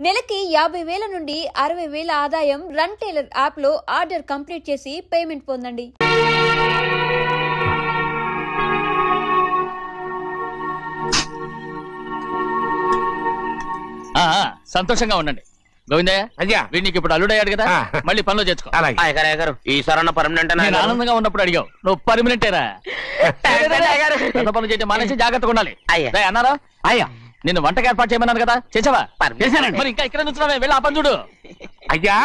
నెలకి 50,000 నుండి 60,000 ఆదాయం రన్ టైలర్ యాప్ లో ఆర్డర్ కంప్లీట్ చేసి పేమెంట్ పొందండి. సంతోషంగా ఉండండి గోవిందయ్య. అయ్యా వీడికి ఇప్పుడు అల్లుడయ్యాడు కదా, మళ్ళీ పనిలో చేర్చుకో. ఈసారన్నా పర్మనెంట్ నేను ఆనందంగా ఉన్నప్పుడు అడిగావు, నువ్వు పర్మనెంటేరా. పెద్ద పనులు చేయడం మానేసి జాగ్రత్తగా ఉండాలి అన్నారా? అయ్యా నిన్ను వంటకి ఏర్పాటు చేయమన్నాను కదా, చేసావా? మరి ఇంకా ఇక్కడ నుంచున్నావే, వెళ్ళి ఆ పని చూడు. అయ్యా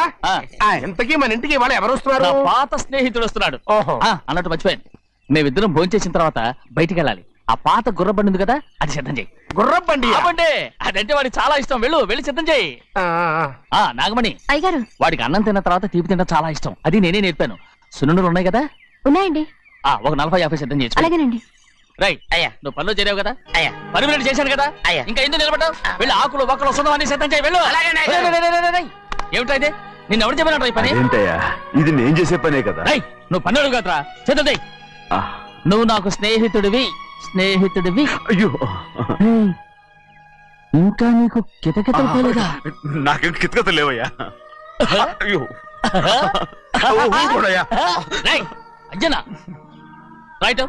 ఇంతకీ మన ఇంటికి వాళ్ళు ఎవరు వస్తున్నారు? పాత స్నేహితుడు వస్తున్నాడు. అన్నట్టు మర్చిపోయాను, మేమిద్దరం భోజనం చేసిన తర్వాత బయటికి వెళ్ళాలి. ఆ పాత గుర్రబండి ఉంది కదా, అది సిద్ధం చేయి. గుర్రబండి? అదంటే వాడికి చాలా ఇష్టం. వెళ్ళి సిద్ధం చేయి. నాగమణి అయ్యగారు, వాడికి అన్నం తిన్న తర్వాత తీపి తినడం చాలా ఇష్టం. అది నేనే నేర్పాను. సున్నుండలు ఉన్నాయి కదా? ఉన్నాయండి. ఒక 40-50 సిద్ధం చేసి. అలాగేనండి. రైట్ అయ్యా, నువ్వు పనిలో చేరావు కదా, అయ్యా పర్మనెంట్ చేశాను కదా, అయ్యా ఇంకా ఎందుకు నిలబడ్డావు? వెళ్ళి ఆకులు ఒక్కలు వస్తుందో అన్ని సిద్ధం చేయి. వెళ్ళు. ఏమిటైతే నిన్ను ఎవరు చెప్పినట్టు ఈ పని? ఇది నేను చేసే పనే కదా. నువ్వు పని అడుగు కదరా, సిద్ధం చేయి. నువ్వు నాకు స్నేహితుడివి. అయ్యో ఇంకా నీకు కితకితలు పోలేదా? నాకేం కితకితలు లేవయ్యా. అయ్యో అంజనా రైట్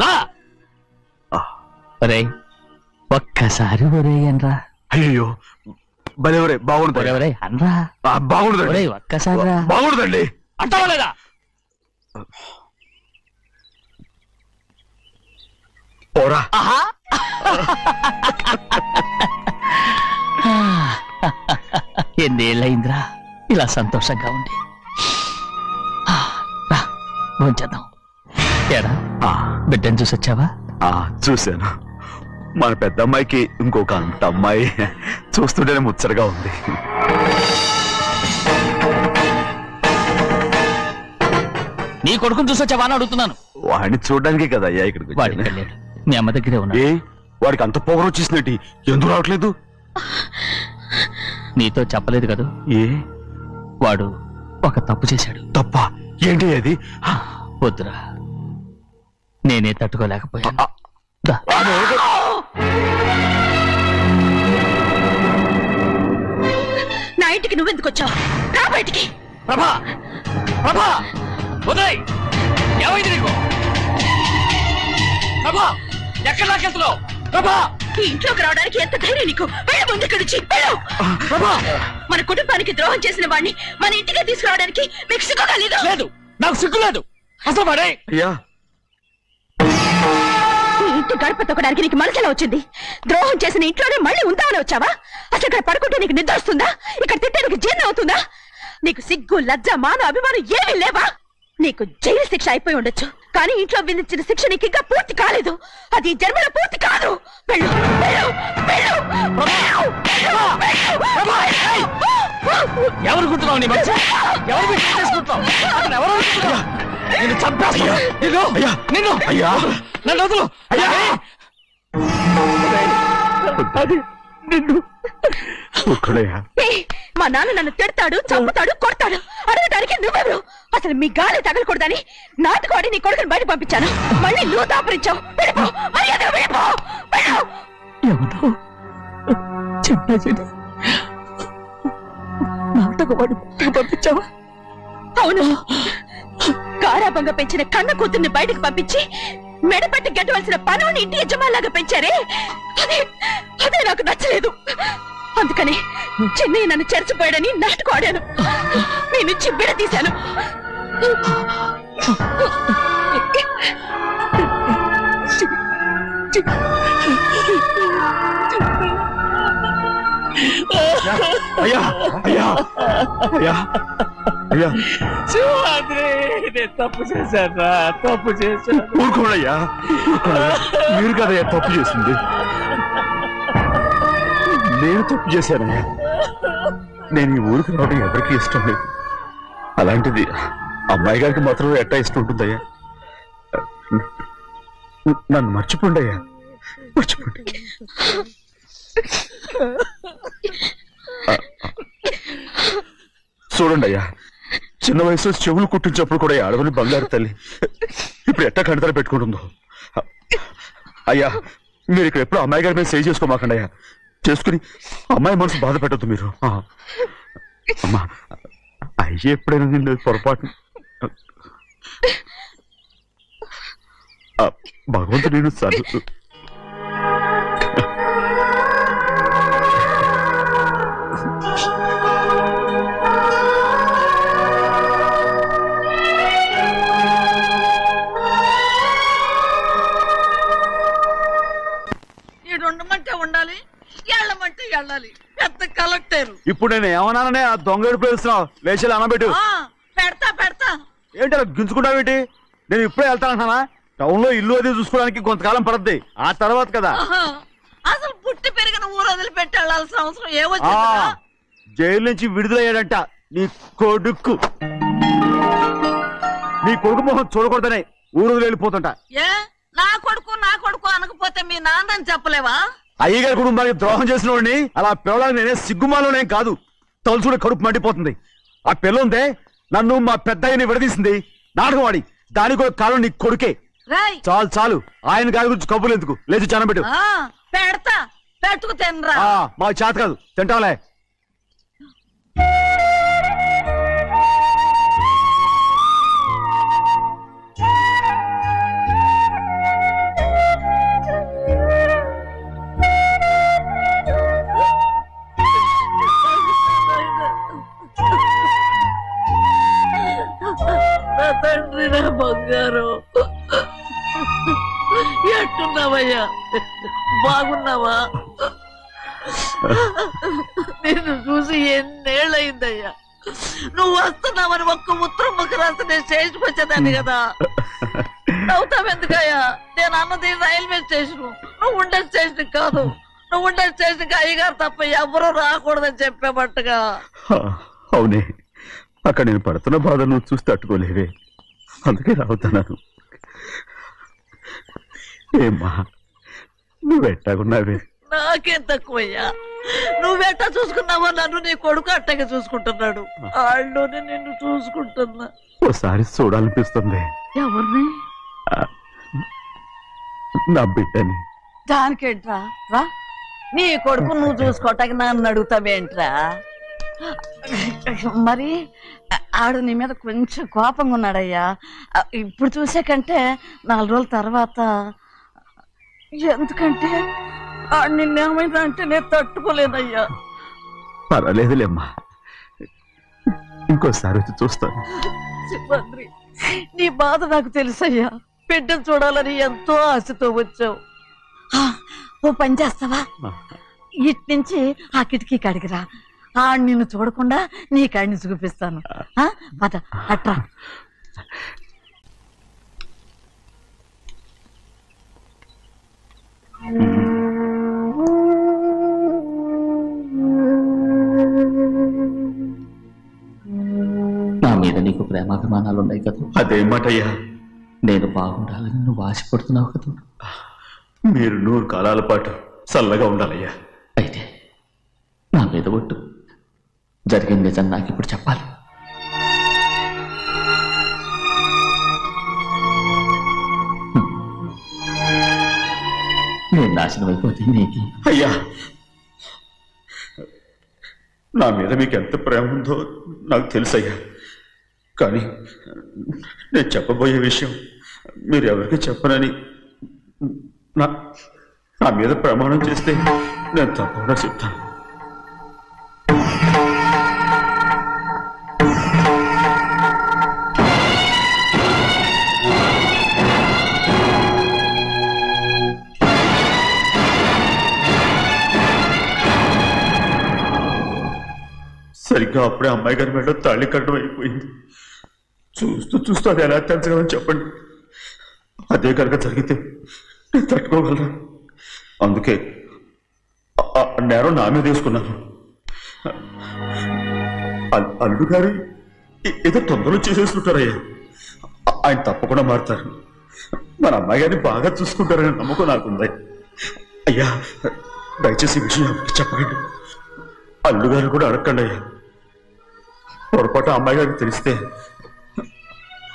రా. ఒక్కసారి ఒరే అనరా. అయ్యో భలే బాగుంటుంది అనరా. బాగుంటుంది ఒక్కసారి బాగుంటుందండి. అంటావా లేదా? ఓరా ఎన్నేళ్ళయిందిరా ఇలా సంతోషంగా ఉండి. భోంచేద్దాం. ఏడా బిడ్డను చూసొచ్చావా? చూశాను. మన పెద్ద అమ్మాయికి ఇంకొక అంత అమ్మాయి చూస్తుంటేనే ముచ్చటగా ఉంది. నీ కొడుకుని చూసొచ్చావా అని అడుగుతున్నాను. వాడిని చూడడానికి కదా అయ్యా ఇక్కడికి. వాడికి వెళ్ళాడు, మీ అమ్మ దగ్గరే ఉన్నా. వాడికి అంత పొగరు వచ్చేసినట్టు ఎందుకు రావట్లేదు? నీతో చెప్పలేదు కదా. వాడు ఒక తప్పు చేశాడు. తప్ప ఏంటి అది? వద్దురా, నేనే తట్టుకోలేకపోయాను. నా ఇంటికి నువ్వెందుకు వచ్చావు? రా బయటికి. ప్రభా ఉదయ్, ఏమైంది నీకు? ప్రభా ఎక్కడ నాకెళ్తున్నావు? ప్రభా ఈ ఇంట్లోకి రావడానికి ఎంత ధైర్యం నీకు? వెళ్ళి ముందు ఇక్కడి నుంచి వెళ్ళు. మన కుటుంబానికి ద్రోహం చేసిన వాడిని మన ఇంటికి తీసుకురావడానికి మీకు సిగ్గుగా లేదు? లేదు, నాకు సిగ్గు లేదు అసలు. వాడే ఈ ఇంటి గడప తొక్కడానికి నీకు మనసులో వచ్చింది. ద్రోహం చేసిన ఇంట్లోనే మళ్ళీ ఉందామని వచ్చావా? అసలు ఇక్కడ పడుకుంటే నీకు నిద్ర వస్తుందా? ఇక్కడ తింటే నీకు జీర్ణం అవుతుందా? నీకు సిగ్గు, లజ్జ, మాన, అభిమానం ఏమీ లేవా? నీకు జైలు శిక్ష అయిపోయి ఉండొచ్చు, కానీ ఇంట్లో విధించిన శిక్ష నీకు ఇంకా పూర్తి కాలేదు. అది జన్మలో పూర్తి కాదు. వెళ్ళు. ఎవరు గుర్తున్నావు? నీ మంచి ఎవరు చేసుకుంటావు? నిన్ను చంపేస్తా. నిన్ను నన్ను వదులు. మా నాన్న నన్ను తిడతాడు, చంపుతాడు, కొడతాడు. అడగటానికి నువ్వెవరు? అసలు మీ గాలి తగలకూడదని నాటుకోడి నీ కొడుకుని బయట పంపించాను. మళ్ళీ నువ్వు దాపరించావు. పంపించావా? అవును, గారాబంగా పెంచిన కన్న కూతుర్ని బయటకు పంపించి మెడపట్టి గెట్టవలసిన పనుని ఇంటి యజమానిలాగా పెంచారే, అదే నాకు నచ్చలేదు. అందుకని చెన్నై నన్ను చెరచిపోయాడని నాటకం ఆడాను. మీ నుంచి విడదీశాను. తప్పు చేశాను. ఊరుకోడయ్యా, మీరు కదయ్యా తప్పు చేసింది. నేను తప్పు చేశానయ్యా. నేను ఈ ఊరికి రావడం ఎవరికి ఇష్టం లేదు. అలాంటిది అమ్మాయి గారికి మాత్రం ఎట్టా ఇష్టం ఉంటుందయ్యా. నన్ను మర్చిపోండి అయ్యా, మర్చిపోండి. చూడండి అయ్యా, చిన్న వయసులో చెవులు కుట్టించినప్పుడు కూడా ఆడవని బంగారు తల్లి ఇప్పుడు ఎట్టా కణితలు పెట్టుకుంటుందో. అయ్యా మీరు ఇక్కడ ఎప్పుడు అమ్మాయి గారి మీద సేవ్ చేసుకోమాకండి అయ్యా. చేసుకుని అమ్మాయి మనసు బాధ పెట్టద్దు మీరు. అమ్మా అయ్యే ఎప్పుడైనా నిన్ను పొరపాటు భగవంతుడు నేను చదువు ఉండమంటే ఉండాలి, వెళ్ళమంటే వెళ్ళాలి. పెద్ద కలెక్టర్. ఇప్పుడు నేను ఏమన్నాననే ఆ దొంగ ఎడుపు వేస్తున్నావు. లేచి అనబెట్టు. పెడతా పెడతా. ఏంటి అలా గించుకుంటావేంటి? నేను ఇప్పుడే వెళ్తానంటున్నా. టౌన్ లో ఇల్లు అది చూసుకోవడానికి కొంతకాలం పడద్ది. ఆ తర్వాత కదా. అసలు పుట్టి పెరిగిన ఊరు వదిలిపెట్టి వెళ్ళాల్సిన అవసరం ఏమొచ్చి జైలు నుంచి విడుదలయ్యాడంట నీ కొడుకు. నీ కొడుకు మొహం చూడకూడదనే ఊరు వెళ్ళిపోతుంటా. ఏ నా కొడుకు అనకపోతే మీ నాన్నని చెప్పలేవా? అయ్యగారి కుటుంబానికి ద్రోహం చేసిన వాడిని అలా పిల్లడానికి నేనే సిగ్గుమాలోనేం కాదు. తలుచుకుంటే కడుపు మండిపోతుంది. ఆ పిల్లందే నన్ను మా పెద్దయ్యని విడదీసింది. నాటకం వాడి దానికి కూడా కారణం నీ కొడుకే. చాలు చాలు ఆయన గారి గురించి కబుర్లు ఎందుకు? లేచి చనబెట్టు. పెడతా పెట్టుకు తినరా. మా చేత కాదు తింటాంలే. తండ్రి నా బంగారు, ఎట్టున్నావయ్యా? బాగున్నావా? నిన్ను చూసి ఎన్నేళ్ళయిందయ్యా. నువ్వు వస్తున్నావని ఒక్క ఉత్తరం ముక్క రాస్తే నేను స్టేషన్కి వచ్చేదాన్ని కదా. నవ్వుతావెందుకయ్యా? నేను అన్నది రైల్వే స్టేషన్, నువ్వు ఉండే స్టేషన్ కాదు. నువ్వు ఉండే స్టేషన్కి అయ్యగారు తప్ప ఎవరూ రాకూడదని చెప్పేమట్టుగా. అవునే, అక్కడ నేను పడుతున్న బాధ నువ్వు చూసి తట్టుకోలేవే, అందుకే రావుతున్నాను. ఏమ్మా నువ్వెట్టాగున్నావే? నాకేం తక్కువయ్యా. నువ్వెట్టా చూసుకున్నావో నన్ను నీ కొడుకు అట్టగా చూసుకుంటున్నాడు. వాళ్ళలోనే నిన్ను చూసుకుంటున్నా. ఓసారి చూడాలనిపిస్తుంది. ఎవరిని? నా బిడ్డని. దానికేంట్రా? రా, నీ కొడుకు నువ్వు చూసుకోవటానికి నన్ను అడుగుతావేంట్రా? మరి ఆడు నీ మీద కొంచెం కోపంగా ఉన్నాడయ్యా. ఇప్పుడు చూసే కంటే 4 రోజుల తర్వాత. ఎందుకంటే ఆడు నిన్నేమైందా అంటే నేను తట్టుకోలేదయ్యా. పర్వాలేదులేమ్మా, ఇంకోసారి వచ్చి చూస్తాను. సింహాద్రి, నీ బాధ నాకు తెలుసయ్యా. బిడ్డను చూడాలని ఎంతో ఆశతో వచ్చావు. ఓ పని చేస్తావా? ఇటు నుంచి ఆ కిటికీ కడిగిరా. ఆడు నిన్ను చూడకుండా నీ కాడిని చూపిస్తాను. పద అట్రా. నా మీద నీకు ప్రేమాభిమానాలు ఉన్నాయి కదా. అదేమాటయ్యా? నేను బాగుండాలని నువ్వు ఆశపడుతున్నావు కదా. మీరు 100 కాలాల పాటు చల్లగా ఉండాలయ్యా. అయితే నా మీద ఒట్టు. జరిగిన నిజం నాకు ఇప్పుడు చెప్పాలి. నేను నాశనం అయిపోతే నీకు. అయ్యా, నా మీద మీకు ఎంత ప్రేమ ఉందో నాకు తెలుసయ్యా. కానీ నేను చెప్పబోయే విషయం మీరు ఎవరికి చెప్పనని నా మీద ప్రమాణం చేస్తే నేను తప్పకుండా చెప్తాను. సరిగ్గా అప్పుడే అమ్మాయి గారి మెడలో తాళి కట్టడం అయిపోయింది. చూస్తూ చూస్తూ అది ఎలా తెలుసుకదని చెప్పండి. అదే కనుక జరిగితే నేను తట్టుకోగలను. అందుకే నేరం నా మీద తీసుకున్నాను. అల్లుడు గారు ఏదో తొందరలో చేసేసుకుంటారయ్యా. ఆయన తప్పకుండా మారుతారు. మన అమ్మాయి గారిని బాగా చూసుకుంటారనే నమ్మకం నాకుంది. అయ్యా, దయచేసి ఈ విషయం ఎవరికి చెప్పకండి. అల్లుడు గారు కూడా అడగండి అయ్యా. పొరపాటు అమ్మాయి గారికి తెలిస్తే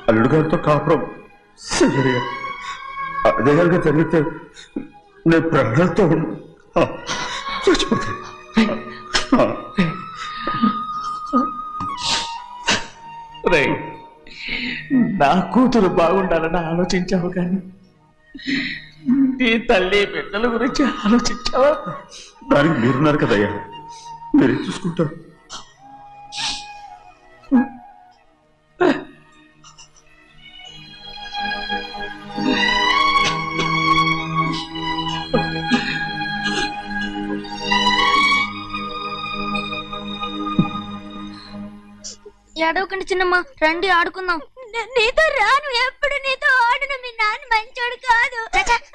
అల్లుడు గారితో కాపురం సరిగా అదే కనుక జరిగితే నేను ప్రాణాలతో చచ్చిపోతాను. రే, నా కూతురు బాగుండాలని ఆలోచించావు కానీ నీ తల్లి బిడ్డల గురించి ఆలోచించావా? దానికి మీరున్నారు కదయ్యా, మీరే చూసుకుంటారు. ఏడవకండి చిన్నమ్మ, రండి ఆడుకుందాం. నీతో రాను, ఎప్పుడు నీతో ఆడను. మీ నాన్న మంచోడు కాదు.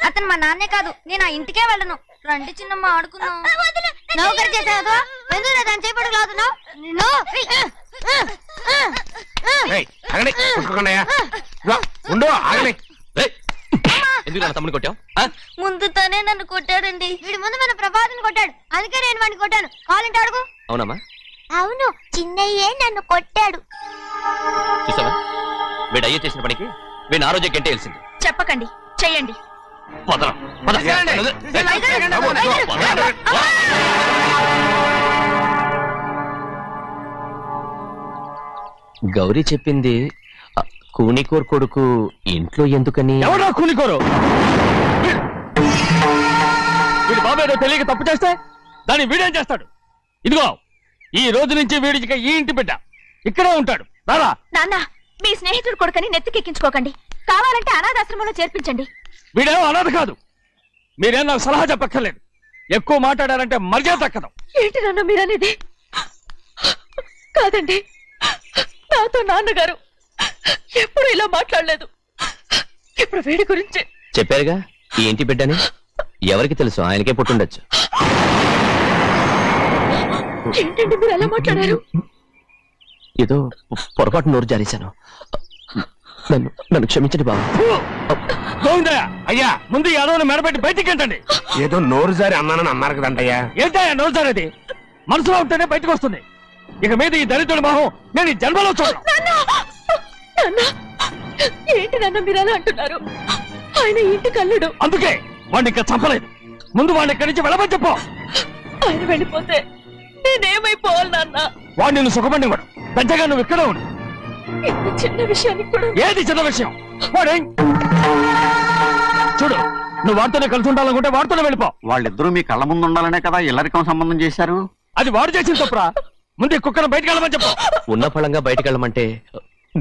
అతను మా నాన్నే కాదు, నేను ఆ ఇంటికే వెళ్ళను. రండి చిన్నమ్మ ఆడుకుందాం. నౌకరు చేసావు ఎందుకు దాని చేపడు కాదు. ఎందుకు తమ్ముని కొట్టావు? ముందు తనే నన్ను కొట్టాడండి. వీడి ముందు మన ప్రభాతం కొట్టాడు, అందుకే నేను వాడిని కొట్టాను. కావాలంటే అడుగు. అవునమ్మా? అవును, చిన్నయ్యే నన్ను కొట్టాడు. చూసావా, వీడు అయ్యే చేసిన పనికి వీడిని ఆ రోజే గంటే తెలిసింది. చెప్పకండి, చెయ్యండి. గౌరీ చెప్పింది కూనికోర్ కొడుకు ఇంట్లో ఎందుకని. ఎవరో కూనికోరు? వీడి బాబేదో తెలియక తప్పు చేస్తే దాన్ని వీడేం చేస్తాడు? ఇదిగో, ఈ రోజు నుంచి వీడికి ఈ ఇంటి బిడ్డ ఇక్కడే ఉంటాడు. రారా. నాన్న, మీ స్నేహితుడు కొడుకని నెత్తికెక్కించుకోకండి. కావాలంటే అనాథాశ్రమంలో చేర్పించండి. వీడేమో అనాథ కాదు. మీరేం నాకు సలహా చెప్పక్కర్లేదు. ఎక్కువ మాట్లాడారంటే మర్యాద తక్కదు. ఏంటి నాన్న మీరనేది? కాదండి, నాతో నాన్నగారు ఎప్పుడు ఇలా మాట్లాడలేదు. ఇప్పుడు వీడి గురించి చెప్పారుగా ఈ ఇంటి బిడ్డని. ఎవరికి తెలుసు, ఆయనకే పుట్టుండొచ్చు. ఏంటండి మీరు ఎలా మాట్లాడారు? ఏదో పొరపాటు నోరు జారేశాను. నన్ను క్షమించండి బాబు. గోవిందయ్య, అయ్యా ముందు ఈ అడవుని మెడబెట్టి బయటికి ఏంటండి? ఏదో నోరు జారి అన్నానని అన్నారు కదంటయ్యా. ఏంటయ్యా నోరు జారేది? మనసులో ఉంటేనే బయటకు వస్తుంది. ఇక మీద ఈ దళితుడి మొహం నేను ఈ జన్మలో చూడను. ఏంటి నాన్న మీరు అలా అంటున్నారు? ఆయన ఇంటి కల్లుడు. అందుకే వాడిని ఇంకా చంపలేదు. ముందు వాడిని ఇక్కడి నుంచి వెళ్ళమని చెప్పు. ఆయన వెళ్ళిపోతే నేనేమైపోవాలి నాన్న? వాడిని నువ్వు సుఖపడివాడు. పెద్దగా నువ్వు ఇక్కడే ఉండు. ఇంత చిన్న విషయానికి కూడా. ఏది చిన్న విషయం? వాడే చూడు, నువ్వు వాడితోనే కలిసి ఉండాలనుకుంటే వాడితోనే వెళ్ళిపో. వాళ్ళిద్దరూ మీ కళ్ళ ముందు ఉండాలనే కదా ఇల్లరికం సంబంధం చేశారు. అది వాడు చేసిన తప్పురా. ముందు ఈ కుక్కను బయటకు వెళ్ళమని చెప్పు. ఉన్న ఫలంగా బయటకు వెళ్ళమంటే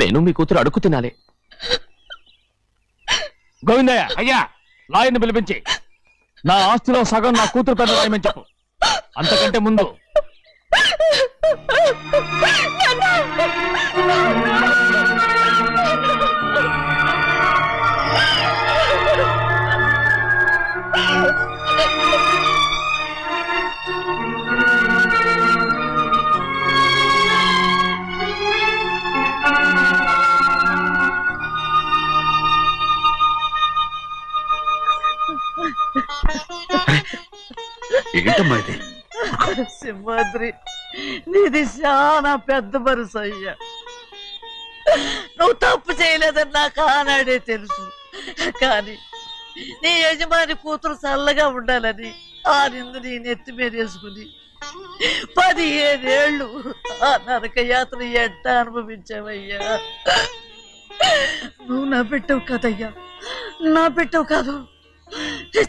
నేను మీ కూతురు అడుగు తినాలి. గోవిందయ్య, అయ్యా లాయర్ని పిలిపించి నా ఆస్తిలో సగం నా కూతురు పెద్ద రాయమని చెప్పు. అంతకంటే ముందు ఏంటమ్మా ఇది? సింహాద్రి, నీది చాలా పెద్ద మనసు అయ్యా. నువ్వు తప్పు చేయలేదని నాకు ఆనాడే తెలుసు. కానీ నీ యజమాని కూతురు చల్లగా ఉండాలని ఆ నిందు నీ నెత్తి మీద వేసుకుని 15 ఏళ్ళు ఆ నరక యాత్ర ఎట్ట అనుభవించావయ్యా. నువ్వు నా పెట్టవు కదయ్యా, నా పెట్టవు కాదు,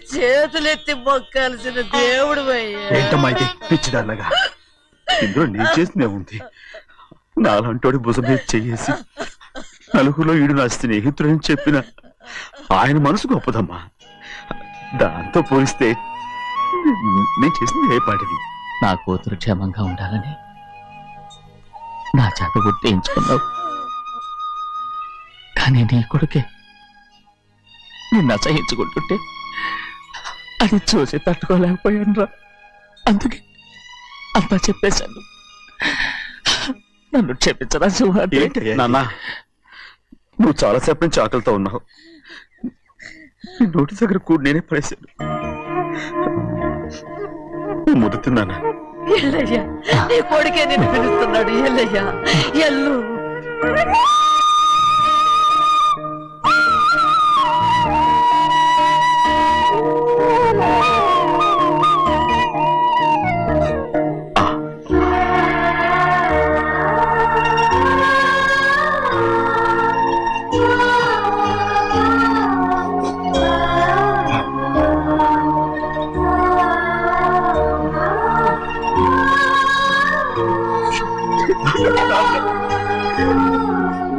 చేతులెత్తి మొక్కాల్సిన దేవుడు అయ్యా. ఏంటమ్మా ఇది పిచ్చిదాన్నగా? ఇందులో నేను చేసినే ఉంది. నాలంటోడి భుజం మీద చెయ్యేసి నలుగురిలో ఈడు నా స్నేహితుడని చెప్పిన ఆయన మనసు గొప్పదమ్మా. దాంతో పోలిస్తే నేను చేసింది ఏ పాటిది? నా కూతురు క్షేమంగా ఉండాలని నా చేత గుర్తించుకున్నావు. కానీ నీ కొడుకే నిన్ను అసహించుకుంటుంటే అది చూసి తట్టుకోలేకపోయాను రా. అందుకే అంతా చెప్పేశాను. నన్ను క్షమించరా సింహాద్రి. నాన్న, నువ్వు చాలాసేపు నుంచి ఆకలితో ఉన్నావు. నీ నోటి దగ్గర కూడా నేనే పడేశాను. ముద్ద తిన్నానా? ఎల్లయ్యా, నీ కొడుకే నిన్ను పిలుస్తున్నాడు. ఎల్లయ్యా, ఎల్లు.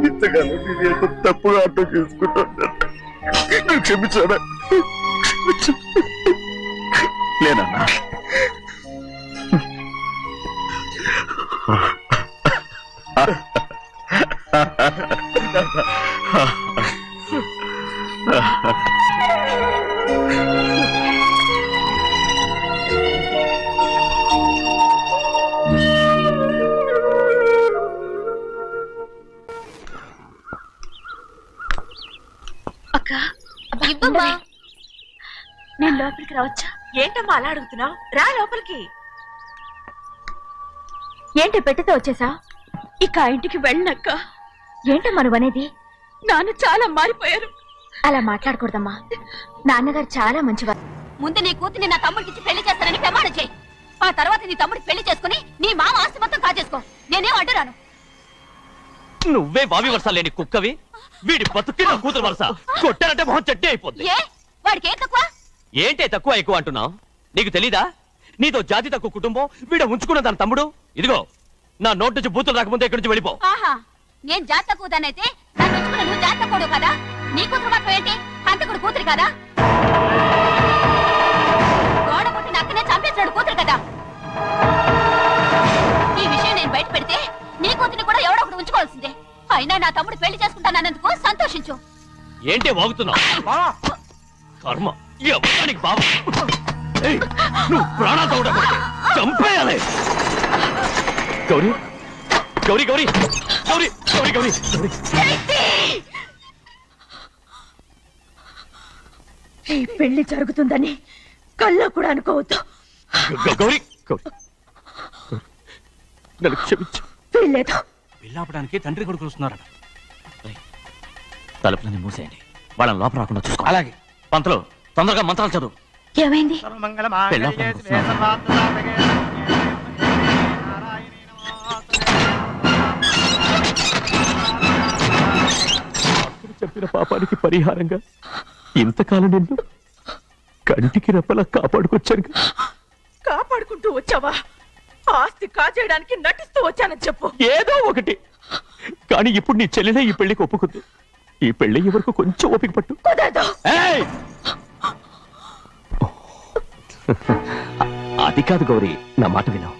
ఇంతకాలం నేను ఎంత తప్పుగా అర్థం చేసుకుంటాను. క్షమించాడా? లేనన్నా. అక్క ఇవ్వమ్మా. నేను లోపలికి రావచ్చా? ఏంటమ్మా అలా అడుగుతున్నావు? రా లోపలికి. ఏంటి పెట్టితే వచ్చేసా? ఇక ఆ ఇంటికి వెళ్ళనక్క. ఏంటమ్మా నువ్వు అనేది? నాన్న చాలా మారిపోయారు. అలా మాట్లాడకూడదమ్మా. నాన్నగారు చాలా మంచివారు. ముందు నీ కూతుని నా తమ్ముడికి పెళ్లి చేస్తానని ప్రమాణం చేయి. ఆ తర్వాత నీ తమ్ముడికి పెళ్లి చేసుకుని నీ మామ ఆస్తి మొత్తం కాజేసుకో. నేనేం అడ్డురాను. నువ్వే బావి వరుస లేని కుక్కవి. వీడి బతుక్కి నా కూతురు వరుస. కొట్టానంటే మొహం చెడ్డే అయిపోద్ది. ఏ వాడికి ఏం తక్కువ? ఏంటే తక్కువ ఎక్కువ అంటున్నావు? నీకు తెలీదా? నీతో జాతి తక్కువ కుటుంబం వీడ ఉంచుకున్న దాని తమ్ముడు. ఇదిగో నా నోటి నుంచి బూతులు రాకముందే ఇక్కడి నుంచి వెళ్ళిపో. ఆహా, నేను జాతి తక్కువ దానైతే నన్ను ఉంచుకున్న నువ్వు జాతి తక్కువ కదా. నీ కూతురు మాత్రం ఏంటి? హంతకుడు కూతురు కదా. గోడ పుట్టిన అక్కనే చంపేశాడు కూతురు కదా. ఈ విషయం నేను బయట పెడితే నీ కూతురిని కూడా ఎవడో ఒకటి ఉంచుకోవాల్సిందే. అయినా నా తమ్ముడు పెళ్లి చేసుకుంటానన్నందుకు సంతోషించు. ఏంటే వాగుతున్నావు? కర్మ ఎవరికి బాబు. నువ్వు ప్రాణాలతో ఉండకూడదు. చంపేయాలి. గౌరీ గౌరీ గౌరీ గౌరీ గౌరీ గౌరీ గౌరీ. ఈ పెళ్లి జరుగుతుందని కల్లో కూడా అనుకోవద్దు. గౌరీ గౌరీ నన్ను క్షమించు. వీల్లేదు. పెళ్ళాపడానికి తండ్రి కొడుకులు వస్తున్నారట. తలుపులని మూసేయండి. వాళ్ళని లోపల రాకుండా చూసుకో. అలాగే. పంతులు తొందరగా మంత్రాలు చదువు. ఏమైంది? చెప్పిన పాపానికి పరిహారంగా ఇంతకాలం నిన్ను కంటికి రెప్పలా కాపాడుకొచ్చాను. కాపాడుకుంటూ వచ్చావా? ఆస్తి కాజేయడానికి నటిస్తూ వచ్చానని చెప్పు. ఏదో ఒకటి. కానీ ఇప్పుడు నీ చెల్లెలే ఈ పెళ్లికి ఒప్పుకుంది. ఈ పెళ్లి వరకు కొంచెం ఓపిక పట్టు. ఏయ్! అది కాదు గౌరీ, నా మాట విను.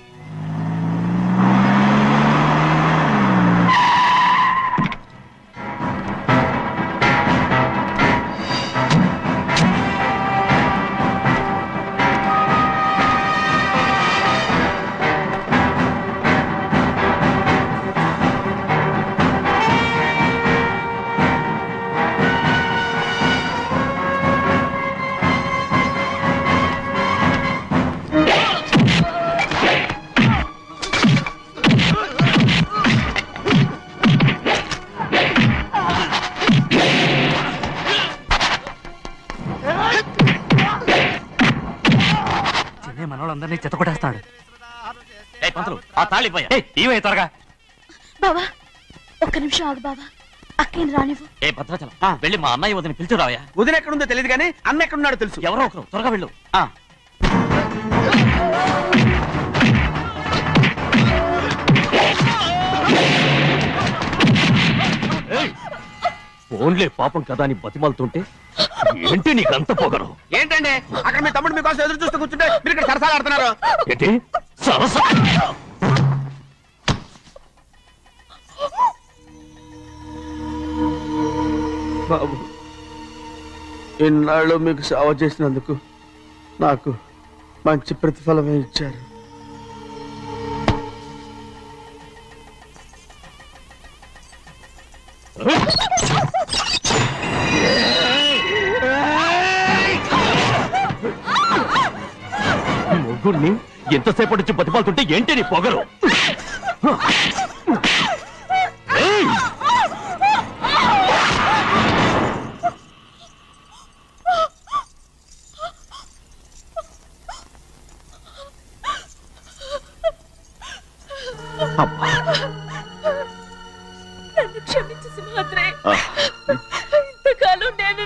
మనోళ్ళందరినీ చెత్తకొట్టేస్తాడు. ఆ తాళి ఇవే త్వరగా. బావా ఒక్క నిమిషం ఆగు బావా. అక్కేం రానివ్వు. ఏ భద్రాచలం వెళ్ళి మా అన్నయ్య వదిన పిలిచిరావయ్యా. వదిన ఎక్కడుందో తెలియదు కానీ అన్న ఎక్కడున్నాడో తెలుసు. ఎవరో ఒకరు త్వరగా వెళ్ళు. ఫోన్లే పాపం కదా అని బతిమాలుతుంటే ఏంటి నీకంత పొగరు? ఏంటండి అక్కడ మీ తమ్ముడు మీకోసం ఎదురు చూస్తూ కూర్చుంటే మీరు ఇక్కడ సరసాలు ఆడుతున్నారు. ఏంటి సరస? బాబు, ఇన్నాళ్ళు మీకు సేవ చేసినందుకు నాకు మంచి ప్రతిఫలమే ఇచ్చారు. ముగ్గురిని ఎంతసేపటి నుంచి బతిమాలుతుంటే ఏంటి నీ పొగరు? నన్ను క్షమించు సింహాద్రి. ఇంతకాలం నేను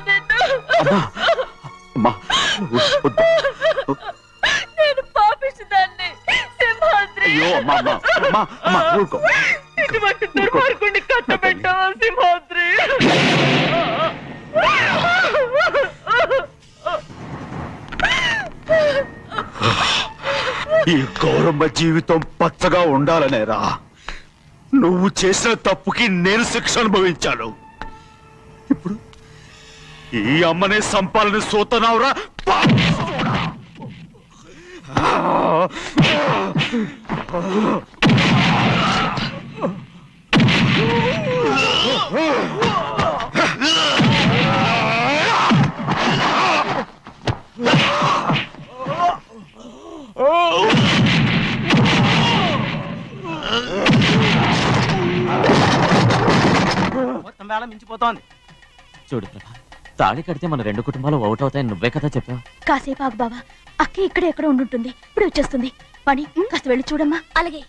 నేను పాపిస్తుదాన్ని సింహాద్రి. ఇటువంటి దుర్మార్గుడిని కట్టబెట్టావా సింహాద్రి? ఈ గౌరమ్మ జీవితం పచ్చగా ఉండాలనేరా నువ్వు చేసిన తప్పుకి నేను శిక్ష అనుభవించాను. ఇప్పుడు ఈ అమ్మనే సంపాలని సోతనావురా. మొత్తం వేళ మించిపోతోంది. చూడు ప్రభా, తాళి కడితే మన రెండు కుటుంబాలు అవుట్ అవుతాయని నువ్వే కదా చెప్పావు. కాసేపు ఆగు బావా, అక్క ఇక్కడే ఎక్కడ ఉండుంటుంది, ఇప్పుడు వచ్చేస్తుంది. పని కాస్త వెళ్ళి చూడమ్మా. అలాగే.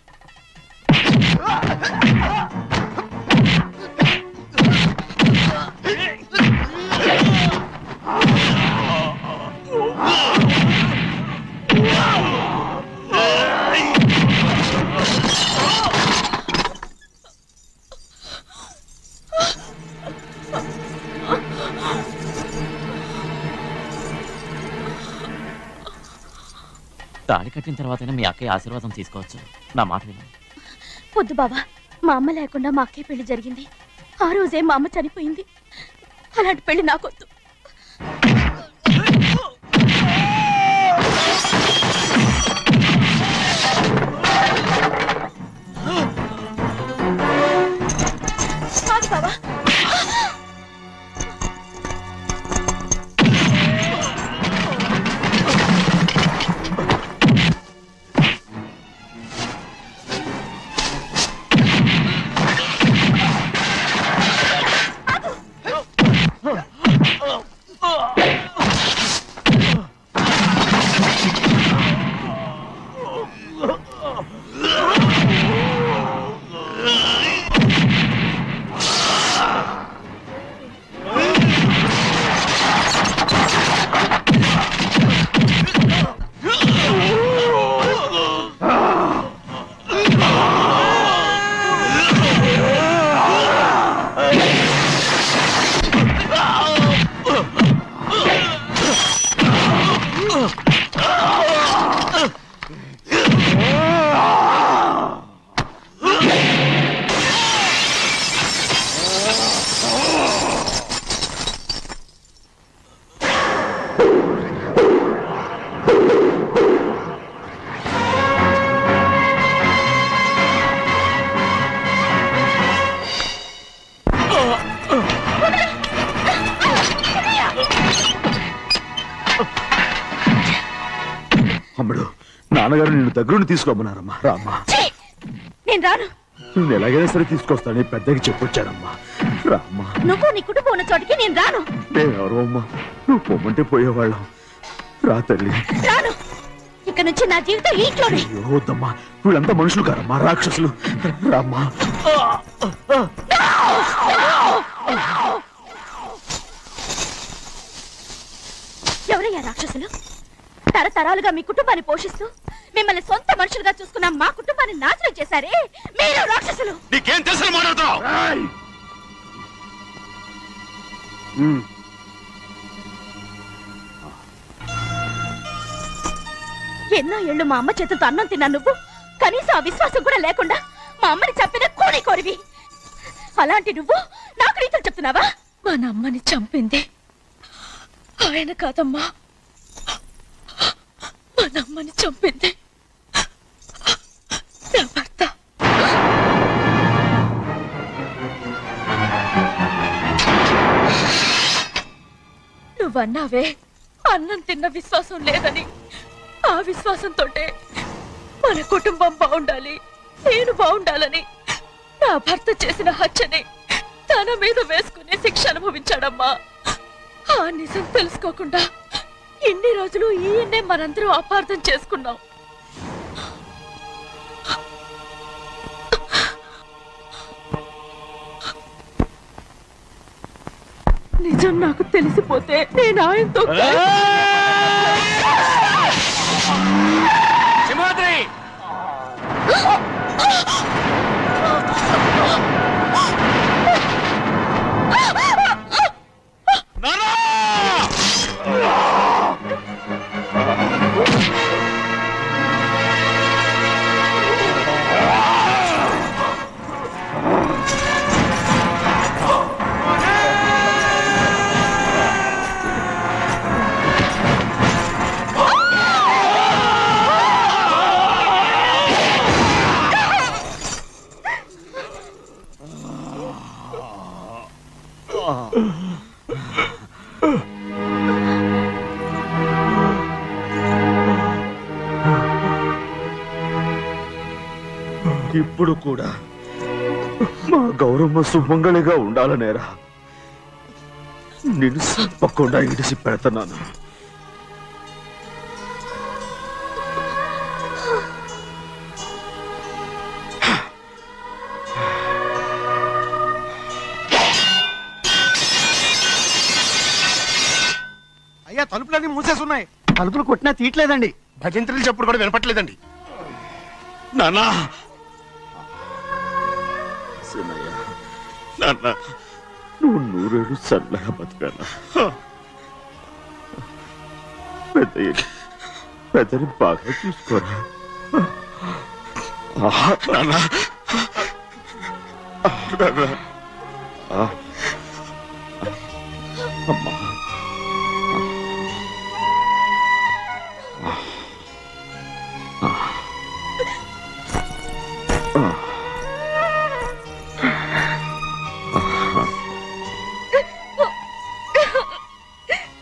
తాళి కట్టిన తర్వాతైనా మీ అక్కయ్య ఆశీర్వాదం తీసుకోవచ్చు. నా మాట విను. వద్దు బావా, మా అమ్మ లేకుండా మా అక్కయ్య పెళ్లి జరిగింది. ఆ రోజే మా అమ్మ చనిపోయింది. అలాంటి పెళ్లి నాకొద్దు. బావా, అమ్మడు, నాన్నగారు నిన్ను దగ్గరుండి తీసుకోమన్నారమ్మా. రామ్మా. నేను రాను. నేను ఎలాగైనా సరే తీసుకొస్తానని పెద్దకి చెప్పొచ్చారమ్మా. రామ్మా. నువ్వు నీ కుటుంబం ఉన్న చోటికి నేను రాను. మేమెవరో అమ్మా, నువ్వు పొమ్మంటే పోయేవాళ్ళం. రా తల్లి. రాను. ఇక్కడ నుంచి నా జీవితం ఇంట్లోనే. వద్దమ్మా, వీళ్ళంతా మనుషులు కారమ్మా, రాక్షసులు. రామ్మా. ఎవరయ్యా రాక్షసులు? తరతరాలుగా మీ కుటుంబాన్ని పోషిస్తూ మిమ్మల్ని సొంత మనుషులుగా చూసుకున్న మా కుటుంబాన్ని నాశనం చేశారే మీరు రాక్షసులు. నీకేం తెలుసు మాట్లాడుతున్నావు? ఎన్నో ఏళ్ళు మా అమ్మ చేతులతో అన్నం తిన్నా నువ్వు కనీసం ఆ విశ్వాసం కూడా లేకుండా మా అమ్మని చంపిన కోడి కోరివి. అలాంటి నువ్వు నాకు రీతులు చెప్తున్నావా? మా అమ్మని చంపింది ఆయన కాదమ్మా, మా అమ్మని చంపింది నా భర్త. నువ్వన్నావే అన్నం తిన్న విశ్వాసం లేదని. ఆ విశ్వాసంతో మన కుటుంబం బాగుండాలి, నేను బాగుండాలని నా భర్త చేసిన హత్యని తన మీద వేసుకునే శిక్ష అనుభవించాడమ్మా. ఆ నిజం తెలుసుకోకుండా ఇన్ని రోజులు ఈయన్నే మనందరం అపార్థం చేసుకున్నాం. నిజం నాకు తెలిసిపోతే నేను ఆయనతో సింహాద్రి ఇప్పుడు కూడా మా గౌరమ్మ సుమంగళిగా ఉండాలనేరా నేను తప్పకుండా ఇడిసి పెడతాను. అయ్యా తలుపులన్నీ మూసేసున్నాయి. తలుపులు కొట్టినా తీయట్లేదండి. భజంత్రులు చెప్పుడు కూడా వినపట్లేదండి. నాన్నా సినయ్య, నాన్న నువ్వు 100 ఏళ్ళు చల్లగా బతకాలా. పెద్దని బాగా చూసుకోరా నాన్న. అమ్మా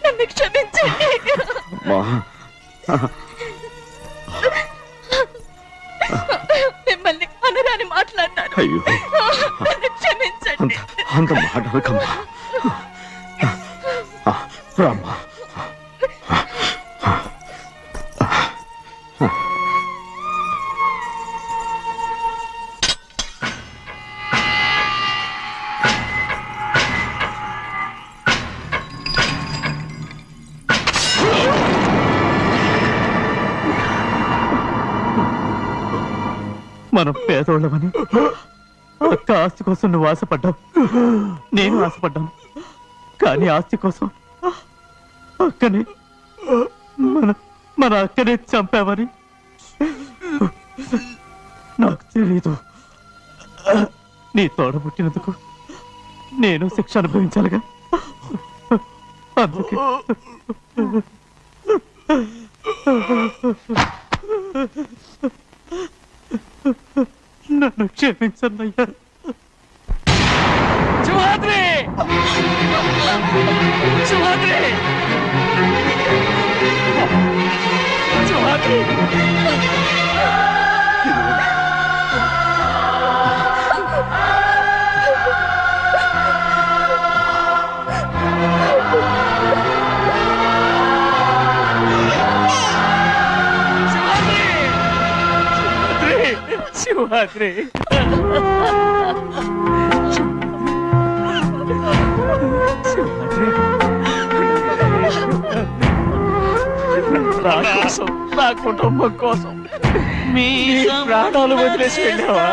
నన్ను క్షమించండి. మిమ్మల్ని అనురాని మాట్లాడినాను. అయ్యో నన్ను క్షమించండి. అంత మాటలకమ్మా. రామ్మా. మనం పేదోళ్ళమని అక్క ఆస్తి కోసం నువ్వు ఆశపడ్డావు, నేను ఆశపడ్డాను. కానీ ఆస్తి కోసం అక్కని మన అక్కనే చంపావని నాకు తెలీదు. నీ తోడ పుట్టినందుకు నేను శిక్ష అనుభవించాలిగా. అందుకే నన్ను క్షమించన్నయ్యా. శివాద్రి, శివాద్రి, శివాద్రి. శివాద్రి, నా కోసం, నా కుటుంబం కోసం మీ ప్రాణాలు వదిలేసి వెళ్ళావా?